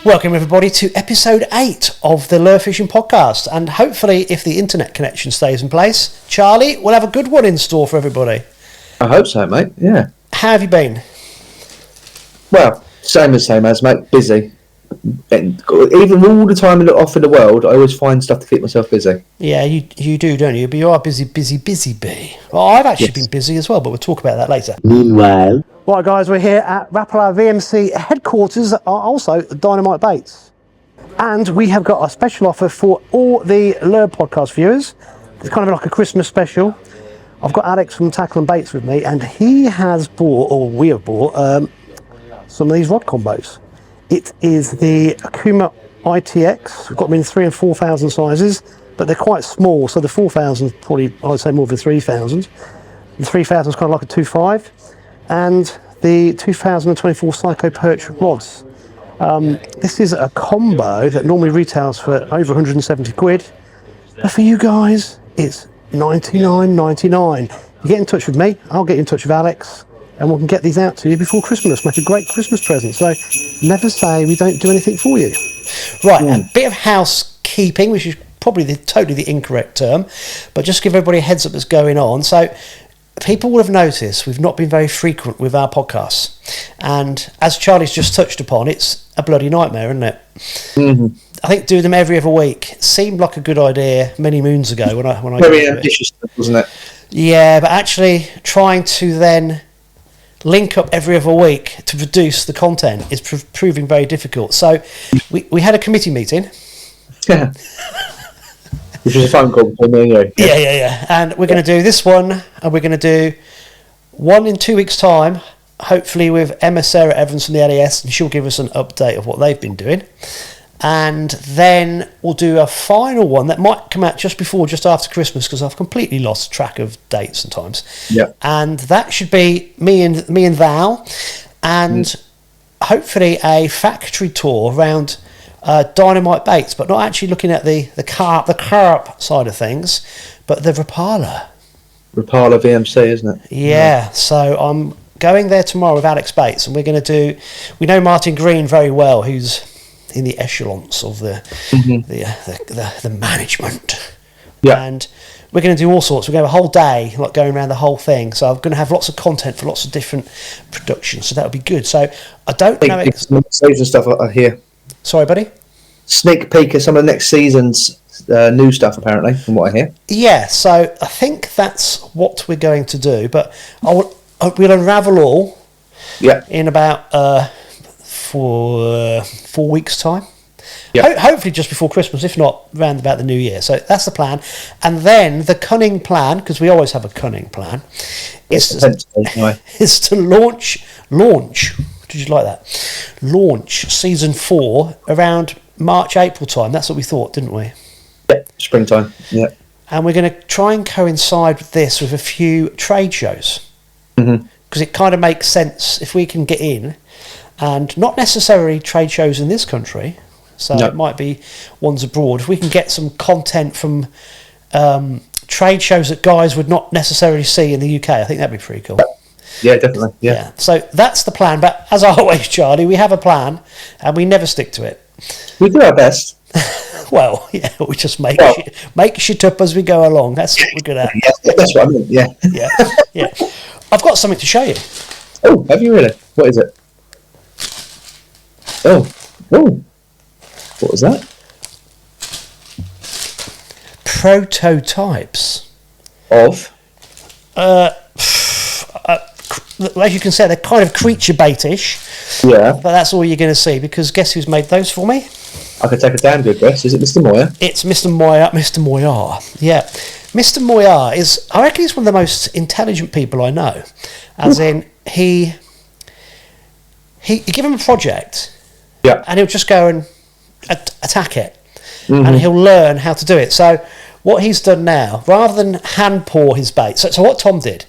Welcome everybody to episode 8 of the Lure Fishing Podcast, and hopefully if the internet connection stays in place, Charlie, we'll have a good one in store for everybody. I hope so, mate, yeah. How have you been? Well, same as, mate, busy. And even all the time off in the world, I always find stuff to keep myself busy. Yeah, you do, don't you? But you are busy bee. Well, I've actually been busy as well, but we'll talk about that later. Meanwhile... Right, guys, we're here at Rapala VMC headquarters, are also Dynamite Baits. And we have got a special offer for all the Lure podcast viewers. It's kind of like a Christmas special. I've got Alex from Tackle and Baits with me, and he has bought, or we have bought, some of these rod combos. It is the Akuma ITX. We've got them in 3,000 and 4,000 sizes, but they're quite small, so the 4,000 probably, I'd say, more than 3,000. The 3,000 is kind of like a 2.5. And the 2024 Psycho Perch rods. This is a combo that normally retails for over 170 quid, but for you guys it's $99.99. You get in touch with me, I'll get in touch with Alex, and we can get these out to you before Christmas. Make a great Christmas present, so never say we don't do anything for you. Right, a bit of housekeeping, which is probably totally the incorrect term, but just give everybody a heads up that's going on. So people will have noticed we've not been very frequent with our podcasts, and as Charlie's just touched upon, it's a bloody nightmare, isn't it? Mm-hmm. I think doing them every other week seemed like a good idea many moons ago when I very ambitious, wasn't it? Yeah, but actually trying to then link up every other week to produce the content is proving very difficult. So we had a committee meeting. Yeah. Which was a phone call for me anyway. Yeah. And we're going to do this one, and we're going to do one in 2 weeks' time, hopefully with Emma Sarah Evans from the LES, and she'll give us an update of what they've been doing. And then we'll do a final one that might come out just after Christmas, because I've completely lost track of dates and times. Yeah. And that should be me and Val, and hopefully a factory tour around Dynamite Baits, but not actually looking at the carp side of things, but the Rapala VMC, isn't it? Yeah. So I'm going there tomorrow with Alex Bates, and we're going to do. We know Martin Green very well, who's in the echelons of the management. Yeah. And we're going to do all sorts. We're going to have a whole day, like going around the whole thing. So I'm going to have lots of content for lots of different productions. So that'll be good. So I don't know. Season stuff I hear. Sorry, buddy? Sneak peek of some of the next season's new stuff, apparently, from what I hear. Yeah, so I think that's what we're going to do, but we'll unravel all in about 4 weeks' time. Yep. Hopefully just before Christmas, if not round about the New Year. So that's the plan. And then the cunning plan, because we always have a cunning plan, is to launch. Did you like that? Launch season 4 around March, April time. That's what we thought, didn't we? Yeah, springtime. Yeah. And we're going to try and coincide with this with a few trade shows. Because it kind of makes sense if we can get in, and not necessarily trade shows in this country. So it might be ones abroad. If we can get some content from trade shows that guys would not necessarily see in the UK, I think that'd be pretty cool. Yeah, definitely. Yeah. So that's the plan. But as always, Charlie, we have a plan and we never stick to it. We do our best. Well, yeah, we just make shit up as we go along. That's what we're good at. Yeah, that's what I mean. Yeah. Yeah. I've got something to show you. Oh, have you really? What is it? Oh. What was that? Prototypes of as you can say, they're kind of creature baitish. Yeah. But that's all you're going to see, because guess who's made those for me? I could take a damn good guess. Is it Mr. Moir? It's Mr. Moir. Yeah. Mr. Moir is, I reckon he's one of the most intelligent people I know. As in, he give him a project, and he'll just go and attack it, and he'll learn how to do it. So what he's done now, rather than hand pour his bait, so what Tom did,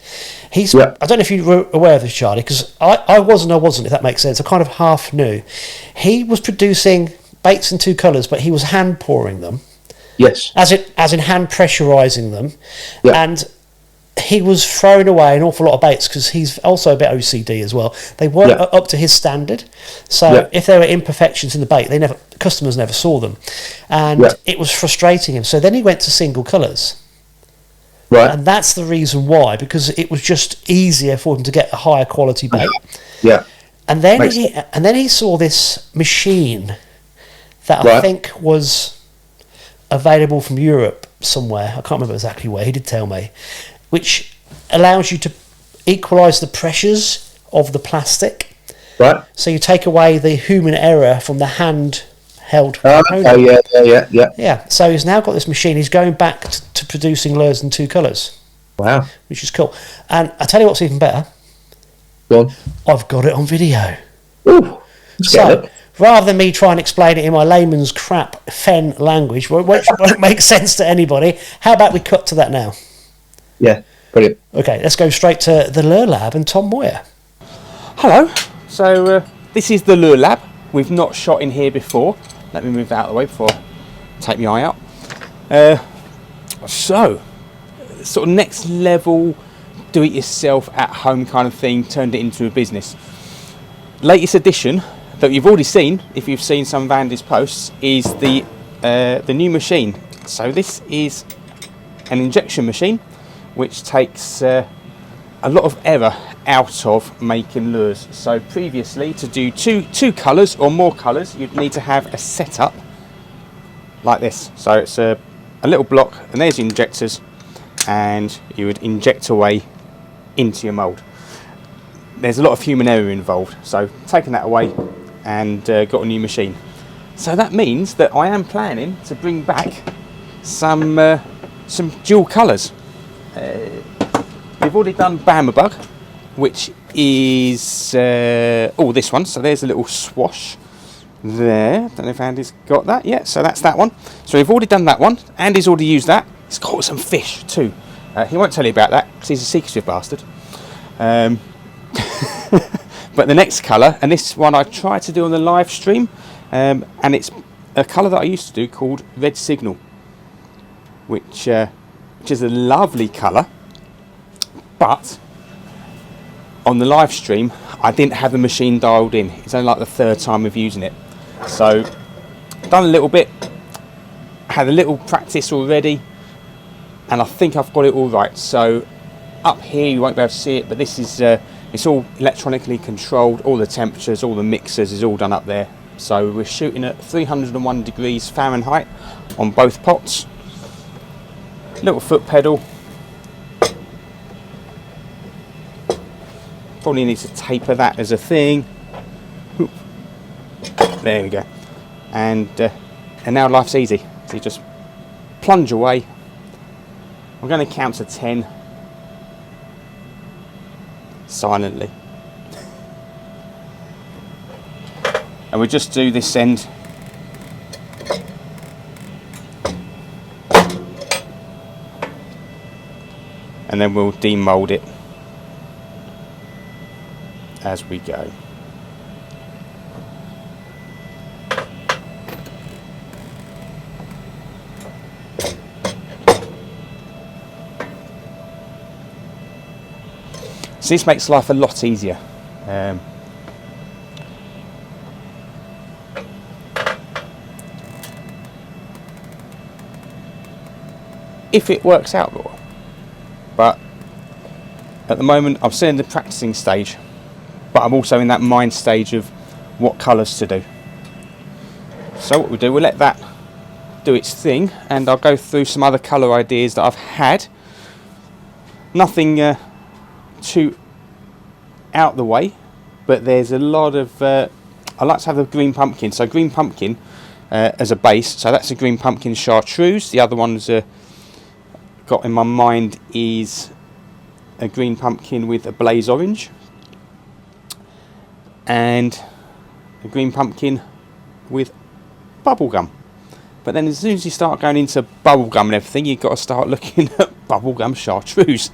I don't know if you were aware of this, Charlie, because I wasn't, if that makes sense. I kind of half knew. He was producing baits in 2 colours, but he was hand pouring them. Yes. As in hand pressurising them. And he was throwing away an awful lot of baits because he's also a bit OCD as well. They weren't up to his standard, so if there were imperfections in the bait, customers never saw them, and it was frustrating him. So then he went to single colours, Right. and that's the reason why, because it was just easier for him to get a higher quality bait. Yeah. And then he saw this machine that I think was available from Europe somewhere. I can't remember exactly where. He did tell me, which allows you to equalise the pressures of the plastic. Right. So you take away the human error from the handheld component. Yeah. So he's now got this machine. He's going back to producing lures in 2 colours. Wow. Which is cool. And I tell you what's even better. Go on. I've got it on video. Ooh. So, rather than me try and explain it in my layman's crap Fen language, which won't make sense to anybody, how about we cut to that now? Yeah, brilliant. Okay, let's go straight to the Lure Lab and Tom Moir. Hello. So this is the Lure Lab. We've not shot in here before. Let me move that out of the way before I take my eye out. So, sort of next level, do it yourself at home kind of thing, turned it into a business. Latest addition that you've already seen, if you've seen some of Andy's posts, is the new machine. So this is an injection machine which takes a lot of error out of making lures. So previously, to do two colours or more colours, you'd need to have a setup like this. So it's a little block, and there's your injectors, and you would inject away into your mould. There's a lot of human error involved, so taking that away and got a new machine. So that means that I am planning to bring back some dual colours. We've already done Bama Bug, which is this one. So there's a little swash there. Don't know if Andy's got that yet. So that's that one. So we've already done that one. Andy's already used that. He's caught some fish too. He won't tell you about that because he's a secretive bastard. But the next colour, and this one I tried to do on the live stream, and it's a colour that I used to do called Red Signal, which is a lovely colour, but on the live stream I didn't have the machine dialed in. It's only like the 3rd time of using it, so done a little bit, had a little practice already, and I think I've got it all right. So up here you won't be able to see it, but this is it's all electronically controlled. All the temperatures, all the mixers is all done up there. So we're shooting at 301 degrees Fahrenheit on both pots. Little foot pedal. Probably need to taper that as a thing. There we go. And now life's easy. So you just plunge away. I'm going to count to 10 silently, and we just do this end. And then we'll demold it as we go. So this makes life a lot easier. If it works out well. But at the moment I'm still in the practicing stage, but I'm also in that mind stage of what colours to do. So what we'll do, we'll let that do its thing, and I'll go through some other colour ideas that I've had. Nothing too out the way, but there's a lot of I like to have the green pumpkin. So green pumpkin as a base, so that's a green pumpkin chartreuse. The other one's got in my mind is a green pumpkin with a blaze orange, and a green pumpkin with bubblegum. But then as soon as you start going into bubblegum and everything, you've got to start looking at bubblegum chartreuse,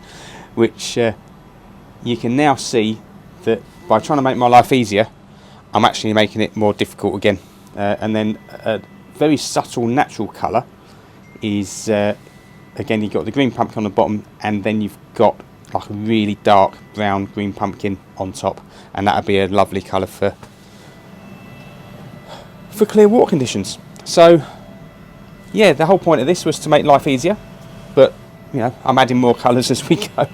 which you can now see that by trying to make my life easier, I'm actually making it more difficult again. And then a very subtle natural colour is again, you've got the green pumpkin on the bottom, and then you've got like a really dark brown green pumpkin on top, and that would be a lovely colour for clear water conditions. So yeah, the whole point of this was to make life easier, but you know, I'm adding more colours as we go.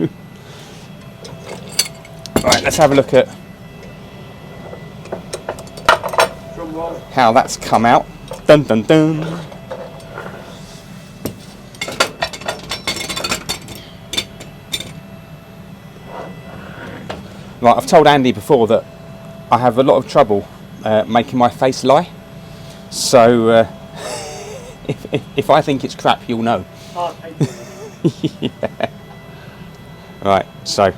Right, let's have a look at how that's come out. Dun dun dun. Right, I've told Andy before that I have a lot of trouble making my face lie. So if I think it's crap, you'll know. Yeah. Right, so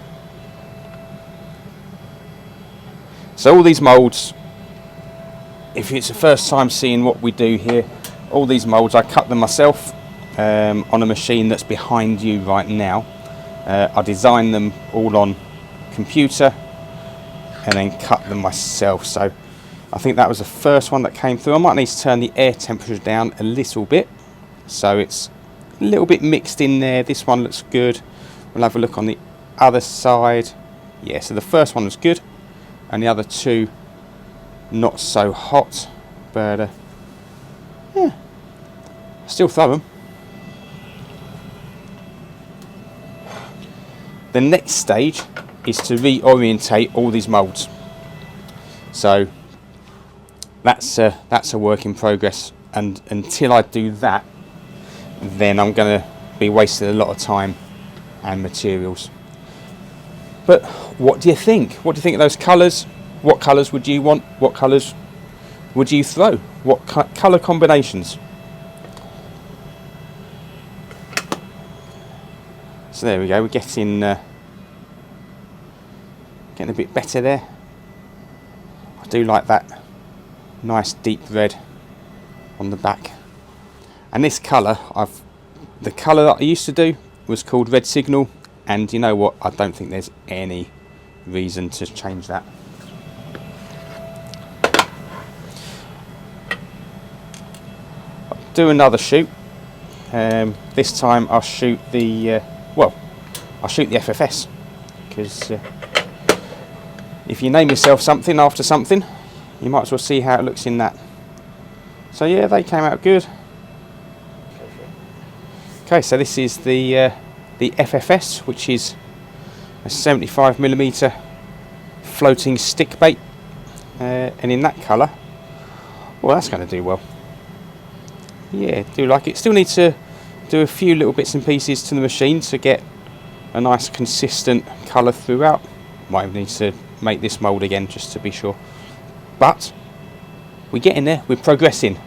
all these moulds, if it's the first time seeing what we do here, all these moulds, I cut them myself on a machine that's behind you right now. I designed them all on computer and then cut them myself. So I think that was the first one that came through. I might need to turn the air temperature down a little bit so it's a little bit mixed in there. This one looks good. We'll have a look on the other side. Yeah, so the first one was good and the other two not so hot, but yeah, still throw them. The next stage is to reorientate all these moulds. So that's a work in progress, and until I do that, then I'm going to be wasting a lot of time and materials. But what do you think? What do you think of those colours? What colours would you want? What colours would you throw? What colour combinations? So there we go, we're getting a bit better there. I do like that nice deep red on the back. And this colour, the colour that I used to do was called Red Signal, and you know what, I don't think there's any reason to change that. I'll do another shoot. This time I'll shoot the FFS, because if you name yourself something after something, you might as well see how it looks in that. So yeah, they came out good. Okay, so this is the FFS, which is a 75mm floating stick bait, and in that colour, well, that's going to do well. Yeah, do like it. Still need to do a few little bits and pieces to the machine to get a nice consistent colour throughout. Might need to make this mould again just to be sure, but we're getting there, we're progressing,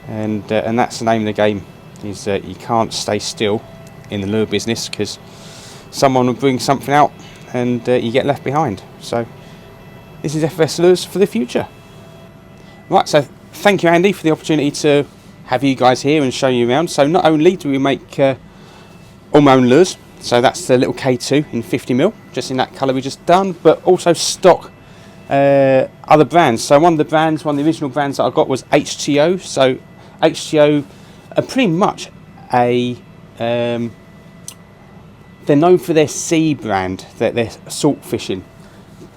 and that's the name of the game, is that you can't stay still in the lure business, because someone will bring something out and you get left behind. So this is FS Lures for the future. Right, so thank you, Andy, for the opportunity to have you guys here and show you around. So not only do we make all my own lures, so that's the little K2 in 50mm, just in that colour we just done, but also stock other brands. So one of the original brands that I got was HTO. So HTO are pretty much they're known for their sea brand, they're salt fishing,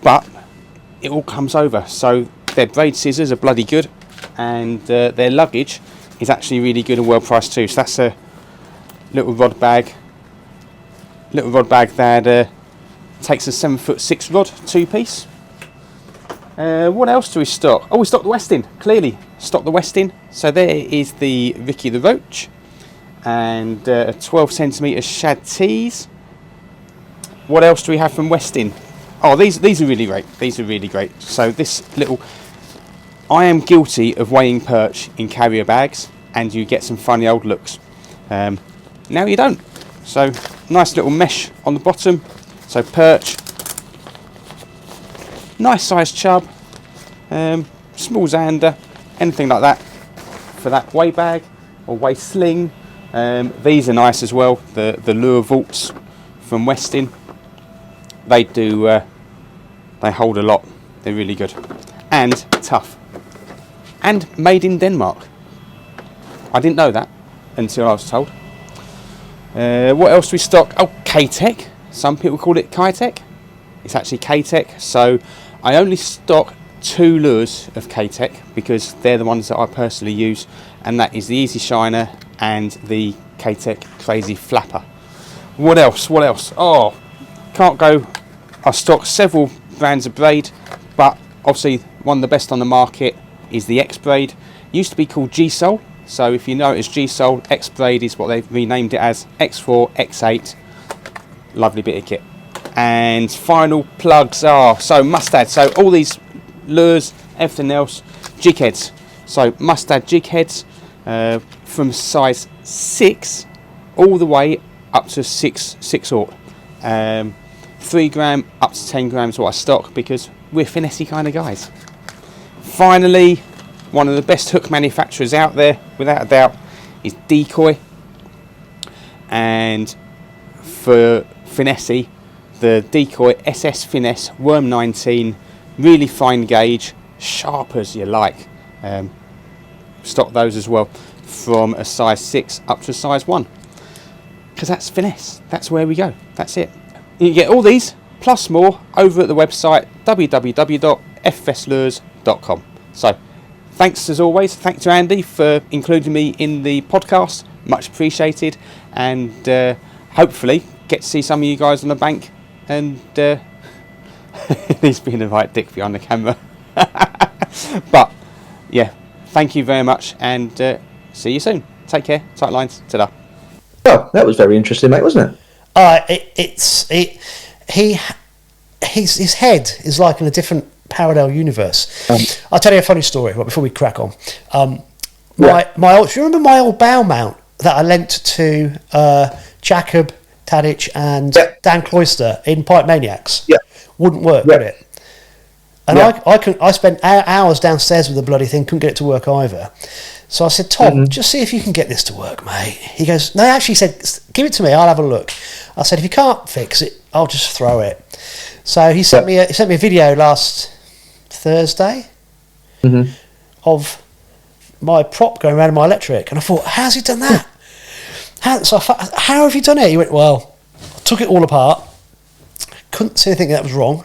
but it all comes over. So their braid scissors are bloody good, and their luggage is actually really good and well priced too. So that's a little rod bag that takes a 7'6" rod, 2-piece. What else do we stock? Oh, we stock the Westin. Clearly, stock the Westin. So there is the Ricky the Roach, and 12cm shad tees. What else do we have from Westin? Oh, these are really great. These are really great. So this little, I am guilty of weighing perch in carrier bags, and you get some funny old looks. Now you don't. So nice little mesh on the bottom. So perch, nice sized chub, small zander, anything like that for that weigh bag or weigh sling. These are nice as well. The lure vaults from Westin. They do. They hold a lot. They're really good and tough. And made in Denmark. I didn't know that until I was told. What else do we stock? Oh, K-Tech. Some people call it Ki-Tech. It's actually K-Tech. So I only stock 2 lures of K-Tech because they're the ones that I personally use, and that is the Easy Shiner and the K-Tech Crazy Flapper. What else? Oh, can't go. I stock several brands of braid, but obviously one of the best on the market is the X-Braid. Used to be called G-Sol, so if you know it as G-Sol, X-Braid is what they've renamed it as. X4, X8, lovely bit of kit. And final plugs are, so must add, so all these lures, everything else, jig heads. So must add jig heads from size 6 all the way up to 6/0. 3 gram up to 10 grams what I stock because we're finessey kind of guys. Finally, one of the best hook manufacturers out there, without a doubt, is Decoy. And for finessey, the Decoy SS Finesse Worm 19, really fine gauge, sharp as you like. Stock those as well from a size 6 up to a size 1. Because that's finesse, that's where we go, that's it. You get all these plus more over at the website www.ffslures.com. So thanks as always, thanks to Andy for including me in the podcast, much appreciated, and hopefully get to see some of you guys on the bank, and he's being a right dick behind the camera. But yeah, thank you very much, and see you soon. Take care, tight lines, ta-da. Well, that was very interesting, mate, wasn't it? His head is like in a different parallel universe. I'll tell you a funny story before we crack on. Do you remember my old bow mount that I lent to Jacob Tadic and Dan Cloyster in Pike Maniacs? Yeah. Wouldn't work, would it? And I spent hours downstairs with the bloody thing, couldn't get it to work either. So I said, Tom, just see if you can get this to work, mate. He goes, no, actually, he said, give it to me, I'll have a look. I said, if you can't fix it, I'll just throw it. So he sent me a video last Thursday of my prop going around in my electric, and I thought, how's he done that? How have you done it? He went, well, I took it all apart, couldn't see anything that was wrong,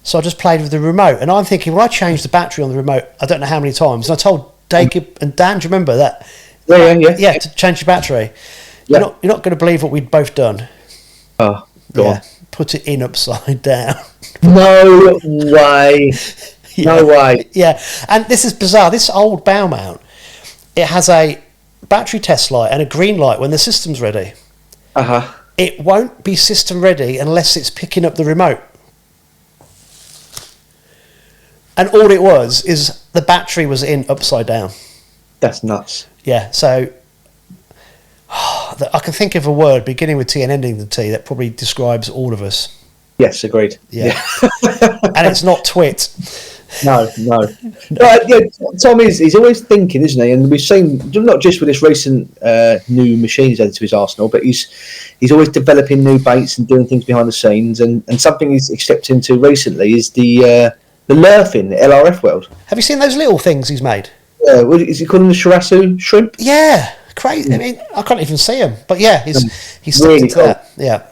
so I just played with the remote. And I'm thinking, well, I changed the battery on the remote I don't know how many times, and I told Jacob and Dan, do you remember that? Yeah, to change the battery. You're not going to believe what we'd both done. Oh, go on. Put it in upside down. No way. No way. Yeah, and this is bizarre. This old bow mount, it has a battery test light and a green light when the system's ready. It won't be system ready unless it's picking up the remote. And all it was is the battery was in upside down. That's nuts. Yeah, so I can think of a word beginning with T and ending with T that probably describes all of us. Yes, agreed. Yeah. And it's not twit. No. Tom he's always thinking, isn't he? And we've seen, not just with this recent new machine he's added to his arsenal, but he's always developing new baits and doing things behind the scenes. And something he's stepped into recently is the lurfin, the LRF world. Have you seen those little things he's made? What is he calling the Shirasu shrimp? Yeah, crazy. I mean, I can't even see him, but yeah, he's stepped really into cool. that. Yeah.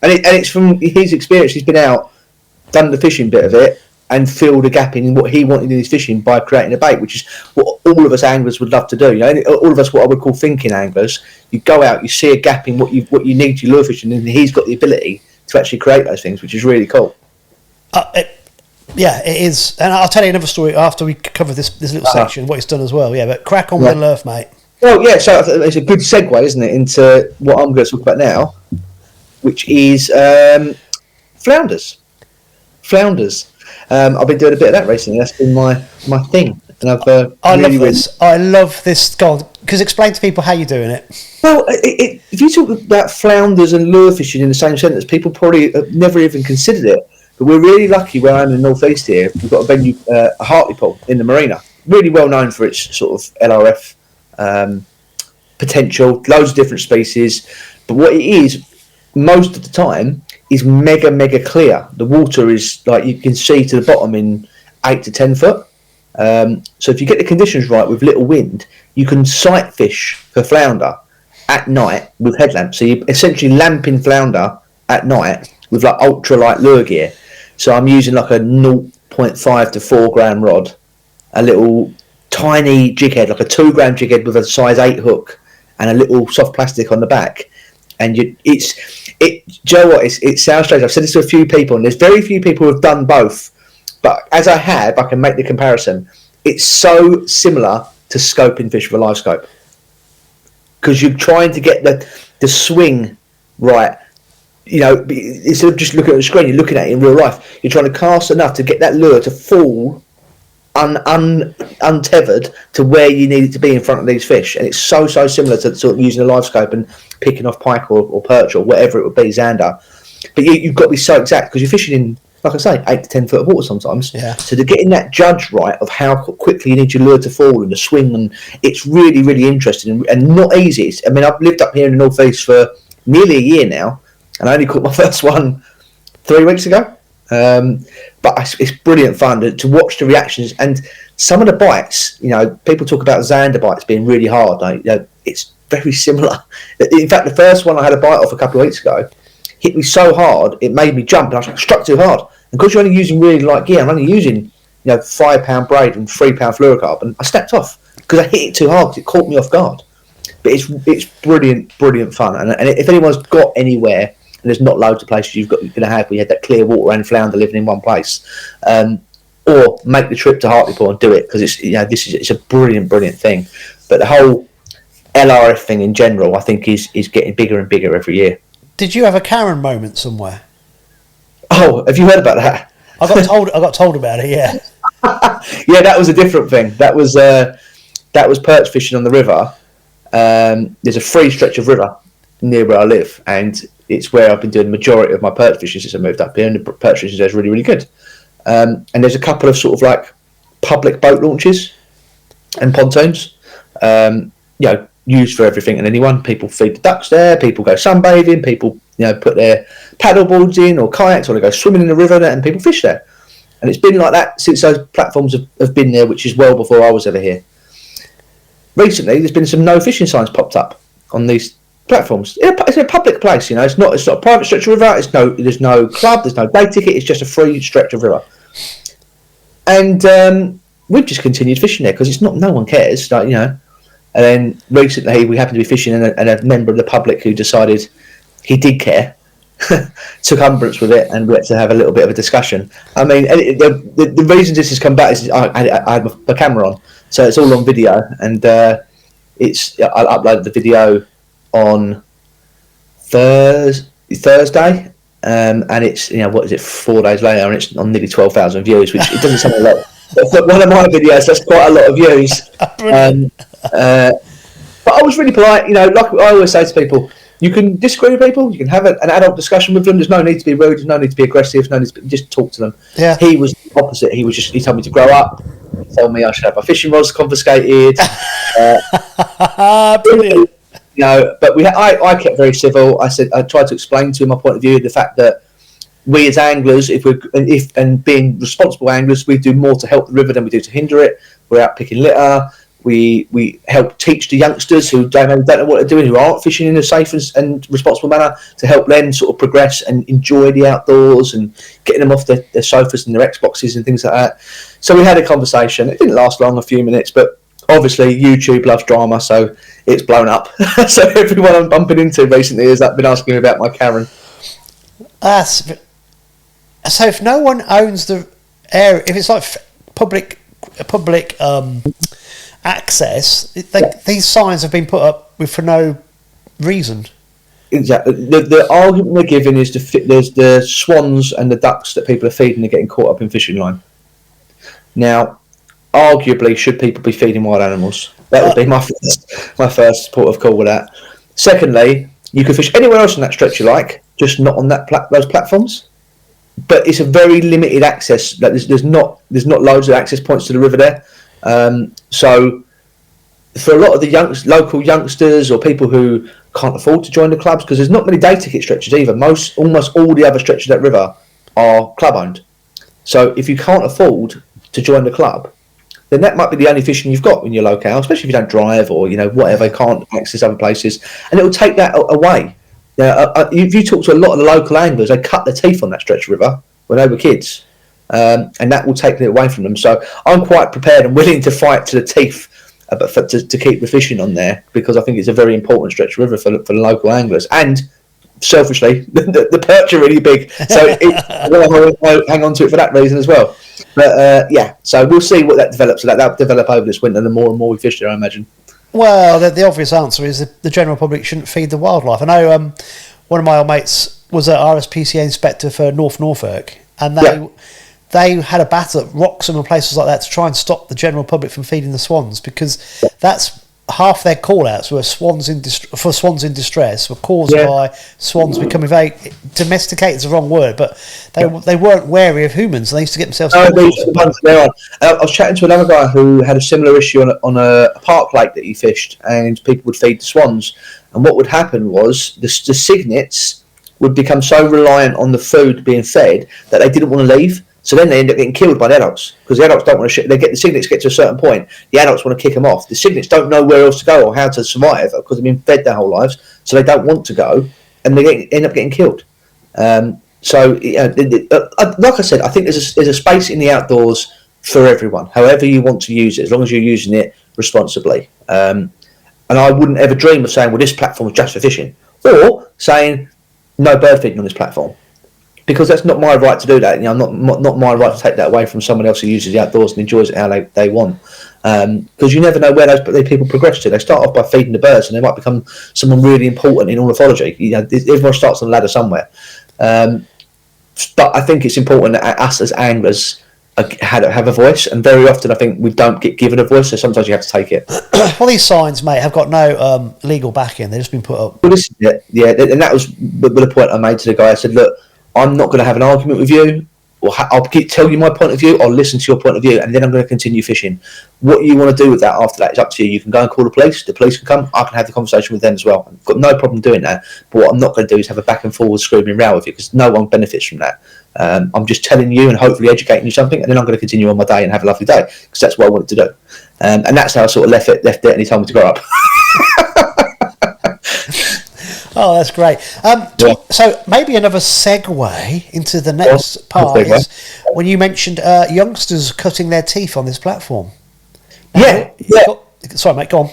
And it's from his experience. He's been out, done the fishing bit of it, and filled a gap in what he wanted in his fishing by creating a bait, which is what all of us anglers would love to do. You know, all of us, what I would call thinking anglers. You go out, you see a gap in what you need to lure fishing, and he's got the ability to actually create those things, which is really cool. Yeah, it is. And I'll tell you another story after we cover this little section, what he's done as well. Yeah, but crack on with the lurf, mate. Well, yeah, so it's a good segue, isn't it, into what I'm going to talk about now, which is flounders. I've been doing a bit of that recently. That's been my thing. And I love this. Go on, because explain to people how you're doing it. Well, if you talk about flounders and lure fishing in the same sentence, people probably have never even considered it. But we're really lucky where I'm in the northeast here. We've got a venue, a Hartlepool in the marina, really well known for its sort of LRF potential, loads of different species. But what it is, most of the time, is mega clear. The water is like you can see to the bottom in 8 to 10 foot. So if you get the conditions right with little wind, you can sight fish for flounder at night with headlamps. So you're essentially lamping flounder at night with like ultralight lure gear. So I'm using like a 0.5 to 4 gram rod, a little tiny jig head, like a 2 gram jig head with a size 8 hook, and a little soft plastic on the back. And do you know what? It sounds strange. I've said this to a few people, and there's very few people who have done both. But as I have, I can make the comparison. It's so similar to scoping fish with a live scope, because you're trying to get the swing right. You know, instead of just looking at the screen, you're looking at it in real life. You're trying to cast enough to get that lure to fall untethered to where you need it to be in front of these fish. And it's so similar to sort of using a live scope and picking off pike or perch or whatever it would be, zander. But you've got to be so exact, because you're fishing in, like I say, 8 to 10 foot of water sometimes. Yeah. So to getting that judge right of how quickly you need your lure to fall and the swing, and it's really, really interesting and not easy. I mean, I've lived up here in the North East for nearly a year now, and I only caught my first one 3 weeks ago. But it's brilliant fun to watch the reactions, and some of the bites. You know, people talk about zander bites being really hard. You know, it's very similar. In fact, the first one I had a bite off a couple of weeks ago hit me so hard it made me jump, and I was like, struck too hard. And because you're only using really light gear, I'm only using 5 pound braid and 3 pound fluorocarbon. I stepped off because I hit it too hard because it caught me off guard. But it's brilliant fun, and if anyone's got anywhere. And there's not loads of places you're going to have where you had that clear water and flounder living in one place, or make the trip to Hartlepool and do it, because it's a brilliant thing. But the whole LRF thing in general, I think, is getting bigger and bigger every year. Did you have a Karen moment somewhere? Oh, have you heard about that? I got told about it. Yeah. Yeah, that was a different thing. That was perch fishing on the river. There's a free stretch of river near where I live, and it's where I've been doing the majority of my perch fishing since I moved up here, and the perch fishing is really, really good. And there's a couple of sort of like public boat launches and pontoons, used for everything and anyone. People feed the ducks there, people go sunbathing, people put their paddle boards in or kayaks, or they go swimming in the river there, and people fish there. And it's been like that since those platforms have been there, which is well before I was ever here. Recently, there's been some no fishing signs popped up on these platforms. It's a public place, it's not a private stretch of river. There's no club, there's no day ticket. It's just a free stretch of river, and we've just continued fishing there because it's not. No one cares, And then recently we happened to be fishing, and a member of the public who decided he did care took umbrance with it, and we had to have a little bit of a discussion. I mean, the reason this has come back is I had my camera on, so it's all on video, and I uploaded the video on Thursday, and it's 4 days later, and it's on nearly 12,000 views, which it doesn't sound a lot. But for one of my videos, that's quite a lot of views. But I was really polite, like I always say to people, you can disagree with people, you can have an adult discussion with them. There's no need to be rude, there's no need to be aggressive, just talk to them. Yeah. He was the opposite. He told me to grow up, told me I should have my fishing rods confiscated. Brilliant. But I kept very civil. I tried to explain to him my point of view, the fact that we as anglers, and being responsible anglers, we do more to help the river than we do to hinder it. We're out picking litter. We help teach the youngsters who don't know what they're doing, who aren't fishing in a safe and responsible manner, to help them sort of progress and enjoy the outdoors, and getting them off their sofas and their Xboxes and things like that. So we had a conversation. It didn't last long, a few minutes, but obviously YouTube loves drama, so it's blown up. So everyone I'm bumping into recently has been asking me about my Karen. So if no one owns the area, if it's like public access, these signs have been put up for no reason. Exactly. The argument they're giving is there's the swans and the ducks that people are feeding are getting caught up in fishing line. Now, arguably, should people be feeding wild animals? That would be my first port of call with that. Secondly, you can fish anywhere else on that stretch you like, just not on those platforms. But it's a very limited access. There's not loads of access points to the river there. So for a lot of the local youngsters or people who can't afford to join the clubs, because there's not many day ticket stretches either. Almost all the other stretches of that river are club owned. So if you can't afford to join the club, then that might be the only fishing you've got in your locale, especially if you don't drive or, you know, whatever, can't access other places, and it will take that away. Now, if you talk to a lot of the local anglers, they cut their teeth on that stretch of river when they were kids, and that will take it away from them. So I'm quite prepared and willing to fight to the teeth to keep the fishing on there, because I think it's a very important stretch of river for the local anglers. And selfishly, the perch are really big, so I'll hang on to it for that reason as well. But yeah, so we'll see what that develops. That'll develop over this winter, the more and more we fish there, I imagine. Well, the obvious answer is the general public shouldn't feed the wildlife. I know one of my old mates was an RSPCA inspector for North Norfolk, and they had a battle at Wroxham and places like that to try and stop the general public from feeding the swans, because that's half their call-outs were swans in distress were caused by swans becoming very domesticated. Is the wrong word, but they weren't wary of humans, and they used to get themselves. I was chatting to another guy who had a similar issue on a park lake that he fished, and people would feed the swans, and what would happen was the cygnets would become so reliant on the food being fed that they didn't want to leave. So then they end up getting killed by the adults, because the adults don't want to. The cygnets get to a certain point, the adults want to kick them off. The cygnets don't know where else to go or how to survive, because they've been fed their whole lives, so they don't want to go, and they end up getting killed. So, like I said, I think there's a space in the outdoors for everyone, however you want to use it, as long as you're using it responsibly. And I wouldn't ever dream of saying, well, this platform is just for fishing, or saying no bird feeding on this platform, because that's not my right to do that. You know, not my right to take that away from someone else who uses the outdoors and enjoys it how they want. Because you never know where those people progress to. They start off by feeding the birds, and they might become someone really important in ornithology. You know, everyone starts on the ladder somewhere. But I think it's important that us as anglers have a voice, and very often I think we don't get given a voice, so sometimes you have to take it. Well, these signs, mate, have got no legal backing. They've just been put up. Well, this is it. Yeah, and that was the point I made to the guy. I said, look, I'm not going to have an argument with you, or I'll tell you my point of view, I'll listen to your point of view, and then I'm going to continue fishing. What you want to do with that after that is up to you. You can go and call the police can come, I can have the conversation with them as well. I've got no problem doing that, but what I'm not going to do is have a back and forward screaming row with you, because no one benefits from that. I'm just telling you and hopefully educating you something, and then I'm going to continue on my day and have a lovely day, because that's what I wanted to do. And that's how I sort of left it, and he told me to grow up. Oh, that's great. So maybe another segue into the next part is when you mentioned youngsters cutting their teeth on this platform. Sorry, mate, go on.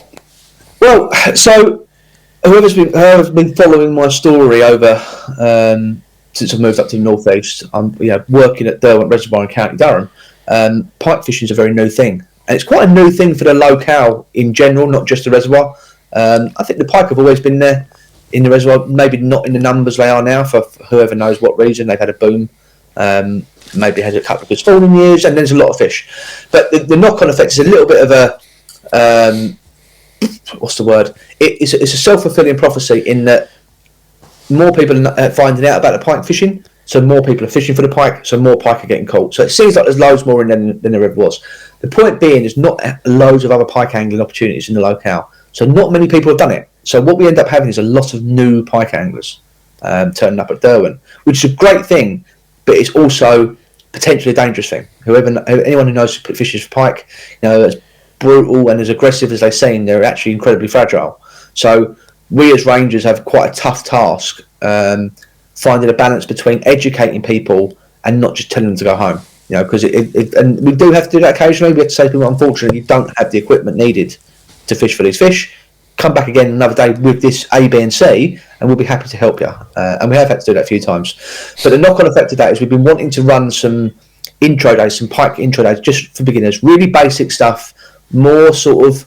Well, so whoever's been following my story over since I've moved up to the northeast, I'm working at Derwent Reservoir in County Durham. Pike fishing is a very new thing, and it's quite a new thing for the locale in general, not just the reservoir. I think the pike have always been there in the reservoir, maybe not in the numbers they are now, for whoever knows what reason. They've had a boom, maybe had a couple of good spawning years, and there's a lot of fish. But the knock-on effect is a little bit of a what's the word? It's a self-fulfilling prophecy, in that more people are finding out about the pike fishing, so more people are fishing for the pike, so more pike are getting caught. So it seems like there's loads more in than there ever was. The point being, there's not loads of other pike angling opportunities in the locale, so not many people have done it. So what we end up having is a lot of new pike anglers turning up at Derwent, which is a great thing, but it's also potentially a dangerous thing. Anyone who knows fishes for pike, as brutal and as aggressive as they seem, they're actually incredibly fragile. So we as rangers have quite a tough task finding a balance between educating people and not just telling them to go home. Because and we do have to do that occasionally. We have to say to people, unfortunately, you don't have the equipment needed to fish for these fish. Come back again another day with this A, B and C, and we'll be happy to help you. And we have had to do that a few times. But the knock-on effect of that is we've been wanting to run some intro days, some pike intro days, just for beginners. Really basic stuff, more sort of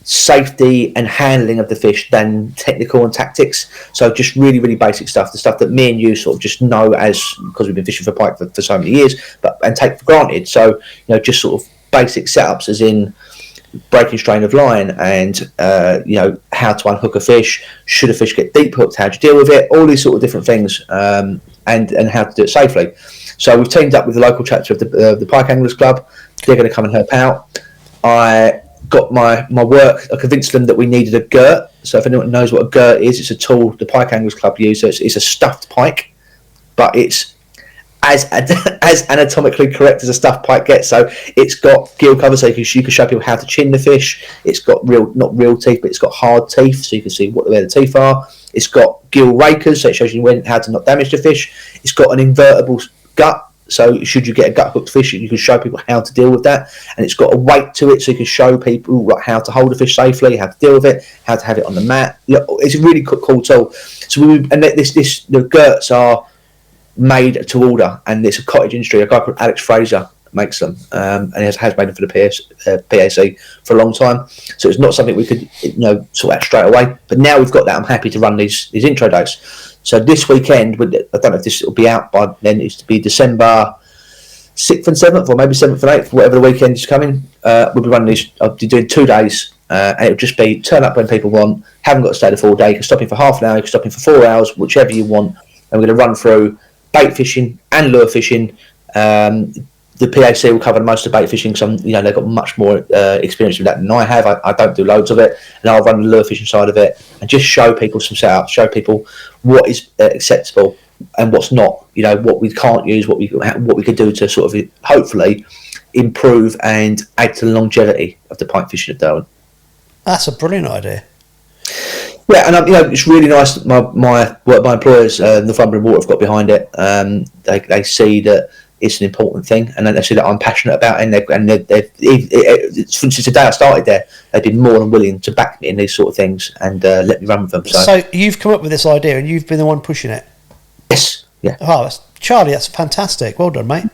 safety and handling of the fish than technical and tactics. So just really, really basic stuff, the stuff that me and you sort of just know because we've been fishing for pike for so many years, and take for granted. So, just sort of basic setups, as in breaking strain of line, and how to unhook a fish, should a fish get deep hooked, how do you deal with it, all these sort of different things, and how to do it safely. So we've teamed up with the local chapter of the Pike Anglers Club. They're going to come and help out. I got my work, I convinced them that we needed a girt. So if anyone knows what a girt is, it's a tool the Pike Anglers Club use. So it's a stuffed pike, but it's as anatomically correct as a stuffed pike gets. So it's got gill cover, so you can show people how to chin the fish. It's got not real teeth, but it's got hard teeth, so you can see where the teeth are. It's got gill rakers, so it shows you how to not damage the fish. It's got an invertible gut, so should you get a gut hooked fish, you can show people how to deal with that. And it's got a weight to it, so you can show people how to hold a fish safely, how to deal with it, how to have it on the mat. It's a really cool tool. So the girts are made to order, and it's a cottage industry. A guy called Alex Fraser makes them, and he has made them for the PAC for a long time. So it's not something we could sort out straight away. But now we've got that, I'm happy to run these intro days. So this weekend, I don't know if this will be out by then. It's to be December 6th and 7th, or maybe 7th and 8th, whatever the weekend is coming. We'll be running these. I'll be doing 2 days, and it'll just be turn up when people want. Haven't got to stay the full day. You can stop in for half an hour. You can stop in for 4 hours, whichever you want. And we're going to run through bait fishing and lure fishing. The PAC will cover most of bait fishing because they've got much more experience with that than I have. I don't do loads of it, and I'll run the lure fishing side of it and just show people some setups, show people what is acceptable and what's not. What we can't use, what we could do to sort of hopefully improve and add to the longevity of the pike fishing at Darwin. That's a brilliant idea. Yeah, and it's really nice that my employers, Northumberland Water, have got behind it. They see that it's an important thing, and then they see that I'm passionate about it. And since the day I started there, they've been more than willing to back me in these sort of things and let me run with them. So you've come up with this idea, and you've been the one pushing it. Yes. Yeah. Oh, Charlie, that's fantastic. Well done, mate.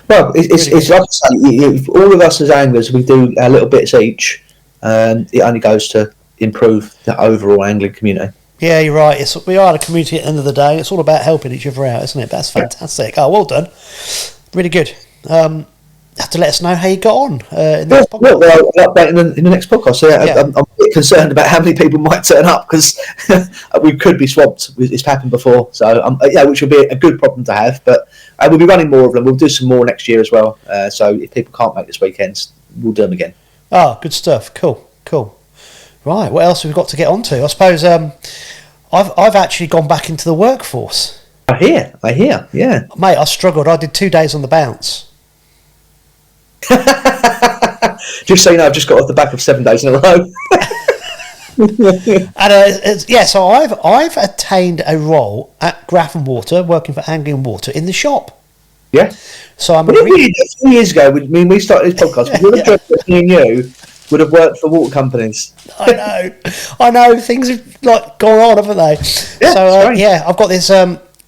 Well, it's like I say, all of us as anglers, we do our little bits each. It only goes to improve the overall angling community. Yeah, you're right. We are a community at the end of the day. It's all about helping each other out, isn't it? That's fantastic. Oh, well done. Really good. Have to let us know how you got on in the next podcast. Well, I'll update in the next podcast. So I'm a bit concerned about how many people might turn up because we could be swamped. It's happened before, so which would be a good problem to have. But we'll be running more of them. We'll do some more next year as well. So if people can't make this weekend, we'll do them again. Oh, good stuff. Cool. Right, what else have we got to get on to? I suppose I've actually gone back into the workforce. I hear, yeah. Mate, I struggled. I did 2 days on the bounce. Just so you know, I've just got off the back of 7 days in a row. And so I've attained a role at Grafton Water, working for Angling Water in the shop. Yeah. So I'm. A few years ago, we started this podcast. We would have dreamt me and you would have worked for water companies. I know. Things have gone on, haven't they? Yeah, so I've got this.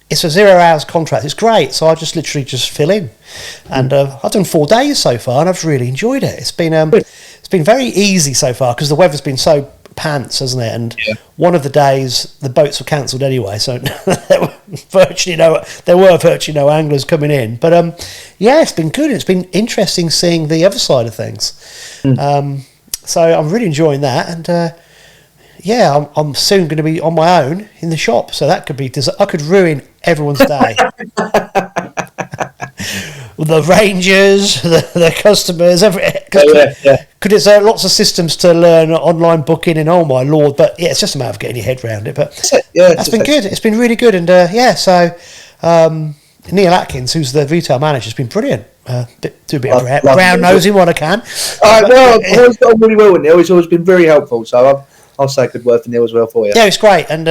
It's a 0 hours contract. It's great. So I literally fill in, and I've done 4 days so far, and I've really enjoyed it. It's been very easy so far because the weather's been so pants, hasn't it? And one of the days the boats were cancelled anyway, so there were virtually no anglers coming in. But it's been good. It's been interesting seeing the other side of things. So I'm really enjoying that, and I'm soon going to be on my own in the shop. So that could be. I could ruin everyone's day. The rangers, the customers, because it's lots of systems to learn, online booking, and oh my lord! But it's just a matter of getting your head around it. But that's been good. It's been really good, and so Neil Atkins, who's the retail manager, has been brilliant. Do a bit of brown nosing what I can. I've always got on really well with Neil. He's always been very helpful. So I'll say good word for Neil as well for you. Yeah, it's great. And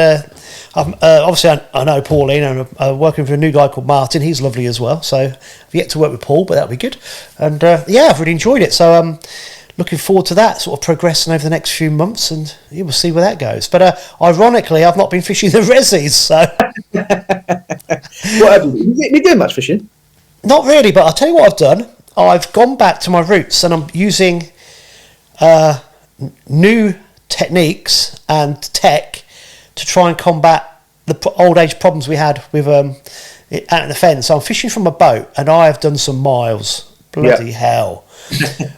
obviously I know Pauline, and I'm working for a new guy called Martin. He's lovely as well. So I've yet to work with Paul, but that'll be good. And I've really enjoyed it. So I'm looking forward to that sort of progressing over the next few months, and you will see where that goes. But ironically, I've not been fishing the resis. So what have you been doing? Much fishing? Not really, but I'll tell you what I've done. I've gone back to my roots, and I'm using new techniques and tech to try and combat the old age problems we had with out in the fens. So I'm fishing from a boat, and I have done some miles. Bloody hell!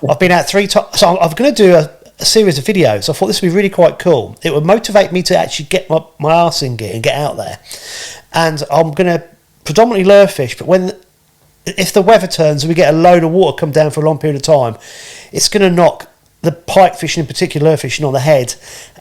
I've been out 3 times. So I'm going to do a series of videos. I thought this would be really quite cool. It would motivate me to actually get my arse in gear and get out there. And I'm going to predominantly lure fish, but if the weather turns and we get a load of water come down for a long period of time, it's going to knock the pike fishing in particular, lure fishing on the head,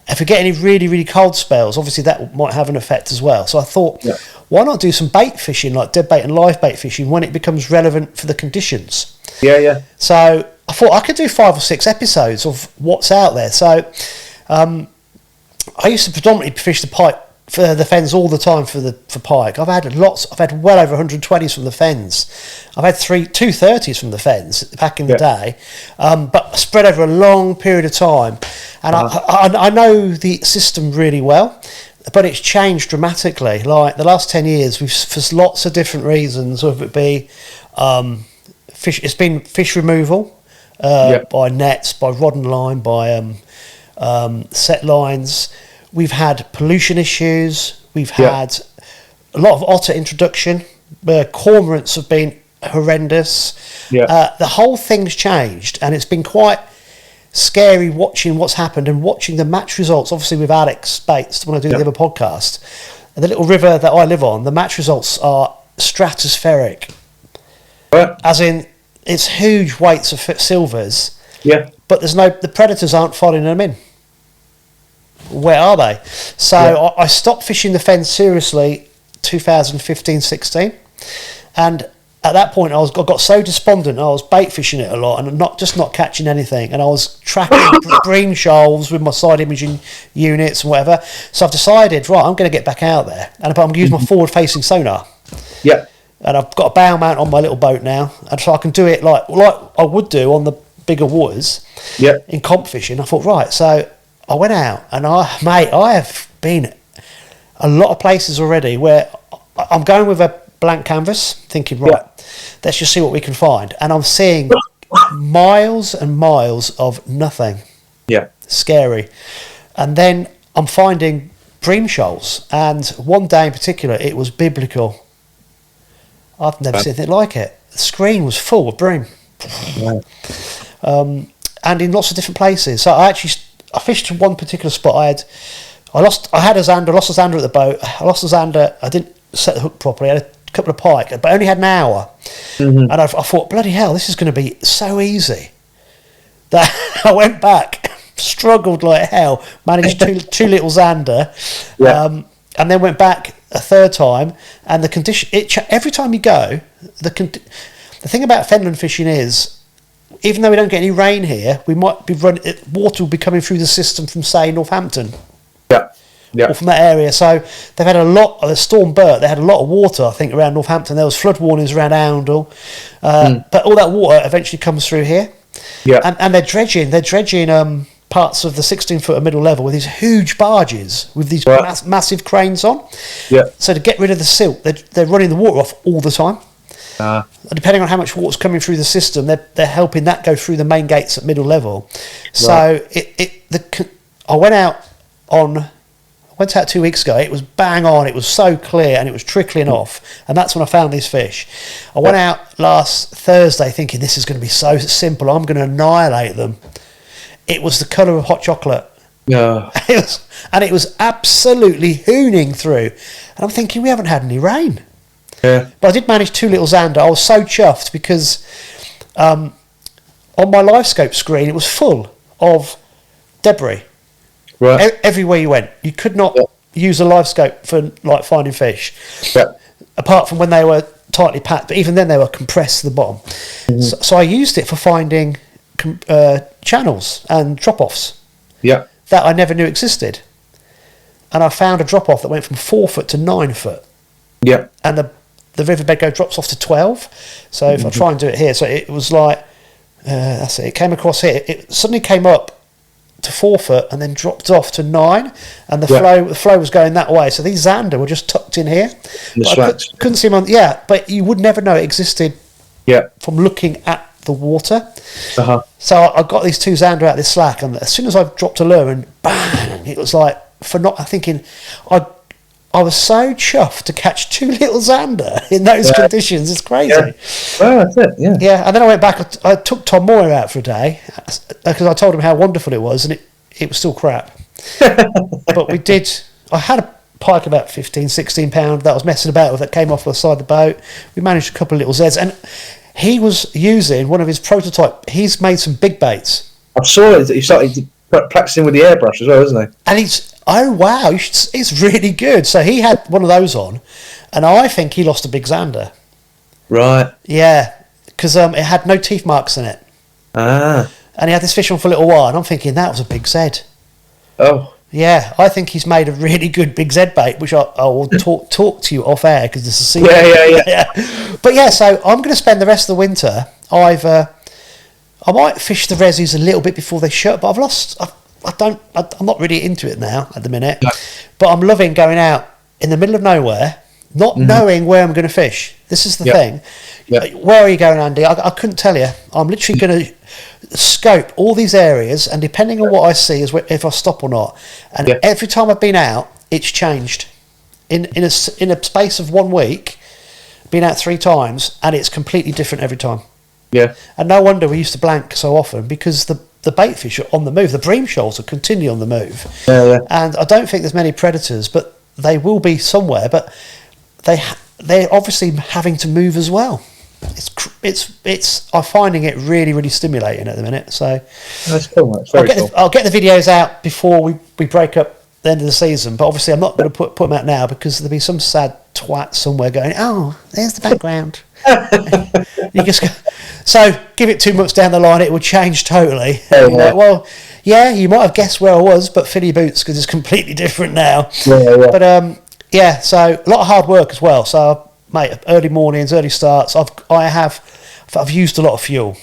if we get any really, really cold spells, obviously that might have an effect as well. So I thought, why not do some bait fishing, like dead bait and live bait fishing, when it becomes relevant for the conditions? Yeah. So I thought I could do 5 or 6 episodes of what's out there. So I used to predominantly fish the pike for the fens all the time for pike. I've had well over 120s from the fens. I've had 230s from the fens back in the day, but spread over a long period of time. And I know the system really well, but it's changed dramatically. Like the last 10 years, for lots of different reasons, whether it be it's been fish removal by nets, by rod and line, by set lines. We've had pollution issues. We've had a lot of otter introduction. Cormorants have been horrendous. The whole thing's changed, and it's been quite scary watching what's happened and watching the match results. Obviously, with Alex Bates, when I do the other podcast, the little river that I live on, the match results are stratospheric. As in, it's huge weights of silvers. But the predators aren't following them in. Where are they? So I stopped fishing the fens seriously 2015-16, and at that point I got so despondent. I was bait fishing it a lot and not catching anything, and I was tracking bream shoals with my side imaging units and whatever. So I've decided, right, I'm going to get back out there, and I'm going to use my forward facing sonar. And I've got a bow mount on my little boat now, and so I can do it like I would do on the bigger waters in comp fishing. I thought, right, so I went out, and I have been a lot of places already where I'm going with a blank canvas, thinking, right, let's just see what we can find. And I'm seeing miles and miles of nothing. Scary. And then I'm finding bream shoals, and one day in particular, it was biblical. I've never seen anything like it. The screen was full of bream. And in lots of different places. So I fished to one particular spot. I lost a zander at the boat. I lost a zander. I didn't set the hook properly. I had a couple of pike, but I only had an hour. And I thought, bloody hell, this is going to be so easy. That I went back, struggled like hell, managed two little zander, and then went back a third time. And the condition, every time you go, the thing about Fenland fishing is, even though we don't get any rain here, we might be water will be coming through the system from, say, Northampton. Or from that area. So they've had a lot of Storm Bert. They had a lot of water, I think, around Northampton. There was flood warnings around Oundle, but all that water eventually comes through here. And they're dredging parts of the 16-footer middle level with these huge barges with these massive cranes on. So to get rid of the silt, they're running the water off all the time. Depending on how much water's coming through the system, they're helping that go through the main gates at middle level. So I went out 2 weeks ago. It was bang on. It was so clear, and it was trickling off. And that's when I found these fish. I went out last Thursday thinking this is going to be so simple. I'm going to annihilate them. It was the colour of hot chocolate. It was absolutely hooning through. And I'm thinking, we haven't had any rain. But I did manage 2 little zander. I was so chuffed because on my LiveScope screen it was full of debris. Everywhere you went, you could not use a LiveScope for like finding fish, apart from when they were tightly packed. But even then, they were compressed to the bottom. So I used it for finding channels and drop-offs that I never knew existed. And I found a drop-off that went from 4 foot to 9 foot. And the riverbed drops off to 12. So if I try and do it here, so it was like that's it. It came across here. It suddenly came up to 4 foot and then dropped off to 9, and the flow was going that way. So these zander were just tucked in here. I couldn't see them on. But you would never know it existed. From looking at the water. So I got these 2 zander out of this slack, and as soon as I dropped a lure, and bang, it was like thinking I was so chuffed to catch 2 little zander in those conditions. It's crazy. That's it. And then I went back. I took Tom Moir out for a day because I told him how wonderful it was, and it was still crap. But I had a pike about 15, 16 pound that I was messing about with that came off the side of the boat. We managed a couple of little Zeds, and he was using one of his prototype. He's made some big baits. I saw it. He started practicing with the airbrush as well, isn't he? And oh wow, it's really good. So he had one of those on, and I think he lost a big Xander. Right. Yeah, because it had no teeth marks in it. Ah. And he had this fish on for a little while, and I'm thinking that was a big Z. Oh. Yeah, I think he's made a really good big Z bait, which I will talk to you off air because this is a secret. Yeah. But yeah, so I'm going to spend the rest of the winter either. I might fish the resis a little bit before they shut, but I'm not really into it now at the minute. No. But I'm loving going out in the middle of nowhere, not knowing where I'm going to fish. This is the thing. Yeah. Where are you going, Andy? I couldn't tell you. I'm literally going to scope all these areas, and depending on what I see is if I stop or not. And every time I've been out, it's changed. In a space of 1 week, been out 3 times, and it's completely different every time. Yeah. And no wonder we used to blank so often, because the bait fish are on the move. The bream shoals are continually on the move. Yeah. And I don't think there's many predators, but they will be somewhere. But they're obviously having to move as well. I'm finding it really, really stimulating at the minute. So that's cool. That's very cool. I'll get the videos out before we break up the end of the season. But obviously, I'm not going to put them out now, because there'll be some sad twat somewhere going, "Oh, there's the background." You just go, so give it 2 months down the line, it will change totally. Like, well, yeah, you might have guessed where I was, but fill your boots, because it's completely different now. But so a lot of hard work as well. So, mate, early mornings, early starts. I've used a lot of fuel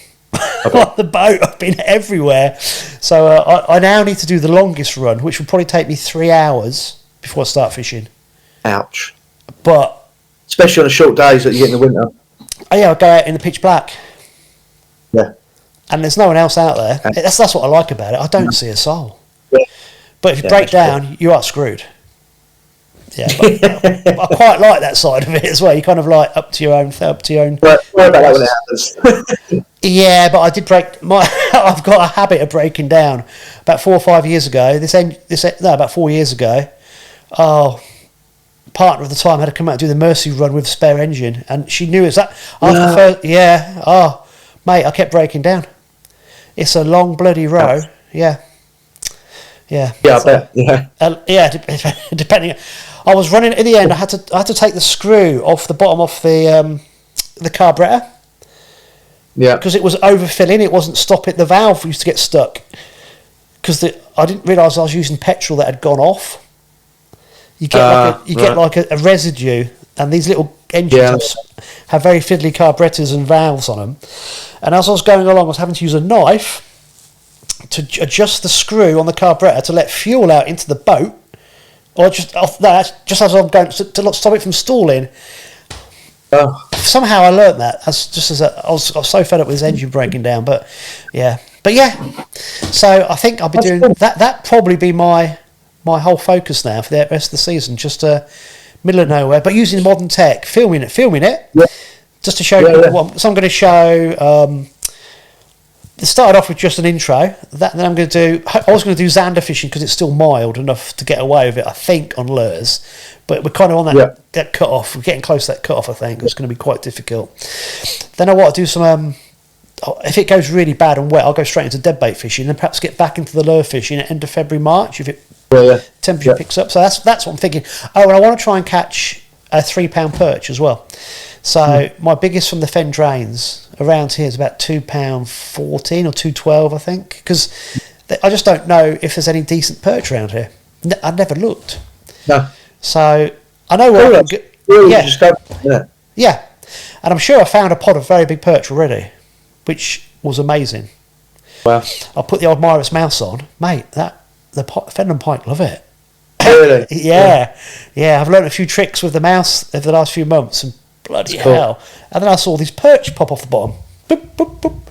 on the boat. I've been everywhere. So I now need to do the longest run, which will probably take me 3 hours before I start fishing. Ouch. But especially on the short days that you get in the winter. I'll go out in the pitch black. Yeah. And there's no one else out there. That's what I like about it. I don't see a soul. Yeah. But if you break down, you are screwed. Yeah, but I quite like that side of it as well. You kind of like up to your own. But worry about that when it happens. Yeah, but I did I've got a habit of breaking down. About 4 or 5 years ago, about 4 years ago. Partner of the time had to come out and do the Mercy run with a spare engine, and she knew it's that. Mate, I kept breaking down. It's a long bloody row. Yeah. Yeah, I bet. Yeah. Depending. I was running at the end. I had to take the screw off the bottom of the carburetor. Yeah. Because it was overfilling. It wasn't stopping. The valve used to get stuck. Because I didn't realise I was using petrol that had gone off. You get like a residue, and these little engines have very fiddly carburetors and valves on them. And as I was going along, I was having to use a knife to adjust the screw on the carburetor to let fuel out into the boat, or just as I'm going to stop it from stalling. Somehow I learnt that. I was so fed up with his engine breaking down, but yeah. So I think I'll be doing that. That probably be my whole focus now for the rest of the season. Just middle of nowhere, but using modern tech, filming it, just to show you. So I'm going to show. It started off with just an intro. Then I'm going to do. I was going to do Xander fishing because it's still mild enough to get away with it, I think, on lures. But we're kind of on that cut off. We're getting close to that cut off. I think it's going to be quite difficult. Then I want to do some. If it goes really bad and wet, I'll go straight into dead bait fishing, and perhaps get back into the lure fishing at end of February, March if it temperature picks up. So that's what I'm thinking. And I want to try and catch a 3-pound perch as well. So my biggest from the Fen drains around here is about £2.14 or £2.12, I think, because I just don't know if there's any decent perch around here. I never looked. No. So I know where I can get. Yeah, and I'm sure I found a pod of very big perch already, which was amazing. Wow. I put the old Myra's mouse on, mate. The Fenland Pike love it. Really? Yeah. I've learned a few tricks with the mouse over the last few months, and bloody hell. And then I saw these perch pop off the bottom. Boop, boop, boop.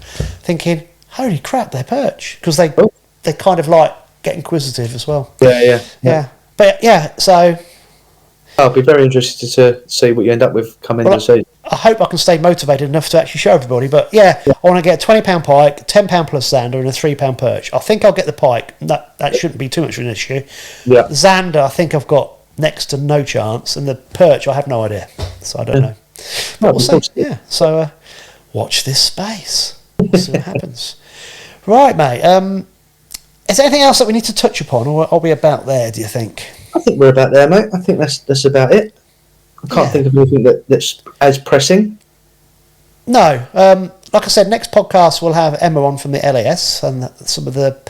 Thinking, holy crap, they're perch. Because they kind of like get inquisitive as well. Yeah. But so I'll be very interested to see what you end up with coming into the season. I hope I can stay motivated enough to actually show everybody. But I want to get a £20 pike, £10 plus Xander, and a £3 perch. I think I'll get the pike. That shouldn't be too much of an issue. Yeah. Xander, I think I've got next to no chance, and the perch, I have no idea. So I don't know. But we'll see. Yeah. So watch this space. See what happens. Right, mate. Is there anything else that we need to touch upon, or are we about there, do you think? I think we're about there, mate. I think that's about it. I can't think of anything that's as pressing. No. Like I said, next podcast we'll have Emma on from the LAS and some of the...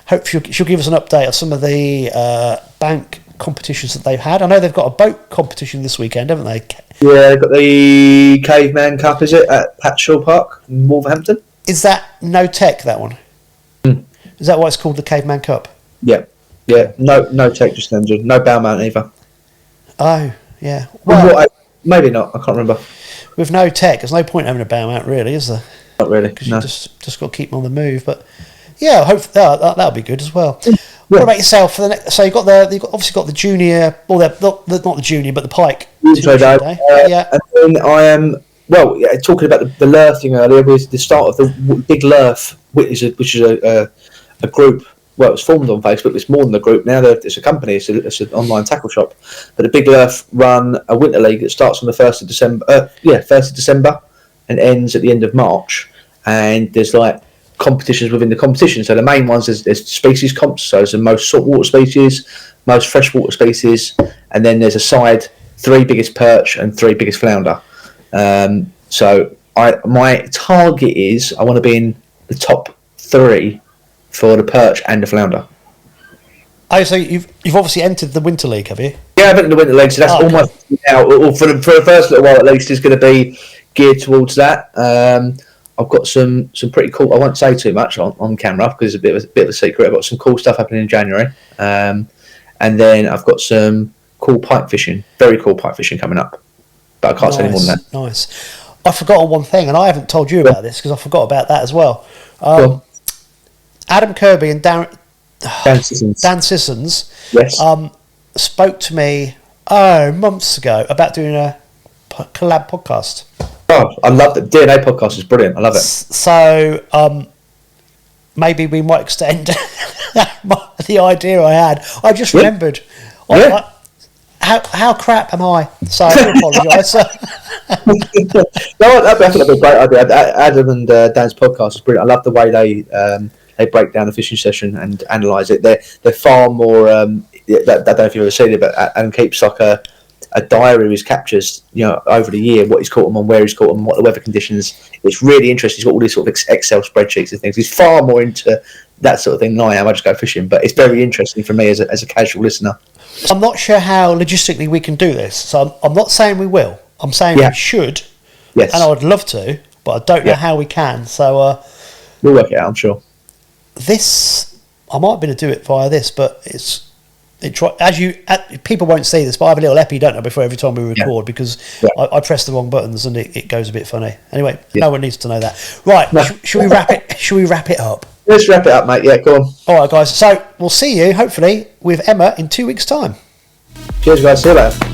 Hopefully she'll give us an update of some of the bank competitions that they've had. I know they've got a boat competition this weekend, haven't they? Yeah, they've got the Caveman Cup, is it, at Patshaw Park in Wolverhampton? Is that no tech, that one? Is that why it's called the Caveman Cup? Yeah. No tech, just engine. No bow mount either. Oh, yeah. Well, maybe not. I can't remember. With no tech, there's no point having a bow mount, really, is there? Not really. Because No. you just got to keep them on the move. But yeah, hopefully that'll be good as well. What about yourself for the next? So you've obviously got the junior, or not the junior, but the Pike. Intro day. Yeah. And then I am talking about the Lure thing earlier. Was the start of the Big Lure, which is a group. Well, it's formed on Facebook. It's more than a group now. It's a company. It's an online tackle shop. But the Big Lure run a winter league that starts on the 1st of December. 1st of December, and ends at the end of March. And there's like competitions within the competition. So the main ones there's species comps. So there's the most saltwater species, most freshwater species, and then there's a side 3 biggest perch and 3 biggest flounder. So my target is I want to be in the top 3 for the perch and the flounder. Oh, so you've obviously entered the Winter League, have you? Yeah, I've entered the Winter League, so that's almost now. Or for the first little while at least, is going to be geared towards that. I've got some pretty cool. I won't say too much on camera because it's a bit of a secret. I've got some cool stuff happening in January, and then I've got some cool pike fishing, very cool pike fishing coming up. But I can't say any more than that. Nice. I forgot on one thing, and I haven't told you about this because I forgot about that as well. Adam Kirby and Dan Sissons Yes. spoke to me months ago about doing a collab podcast. Oh, I love the DNA podcast. Is brilliant. I love it. So maybe we might extend the idea I had. I just remembered. Yeah. How crap am I? So I do apologise. No, I think that'd be a great idea. Adam and Dan's podcast is brilliant. I love the way they break down a fishing session and analyse it. They're far more. I don't know if you've ever seen it, but Adam keeps like a diary of his captures, over the year, what he's caught them on, where he's caught them, what the weather conditions. It's really interesting. He's got all these sort of Excel spreadsheets and things. He's far more into that sort of thing than I am. I just go fishing, but it's very interesting for me as a casual listener. I'm not sure how logistically we can do this, so I'm not saying we will. I'm saying we should, yes, and I would love to, but I don't know how we can. So we'll work it out, I'm sure. This, I might be able to do it via this, but people won't see this, but I have a little epi, don't I, before every time we record because I press the wrong buttons and it goes a bit funny. Anyway, no one needs to know that. Right, should we wrap it? Should we wrap it up? Let's wrap it up, mate. Yeah, go on. All right, guys. So we'll see you hopefully with Emma in 2 weeks' time. Cheers, guys. See you later.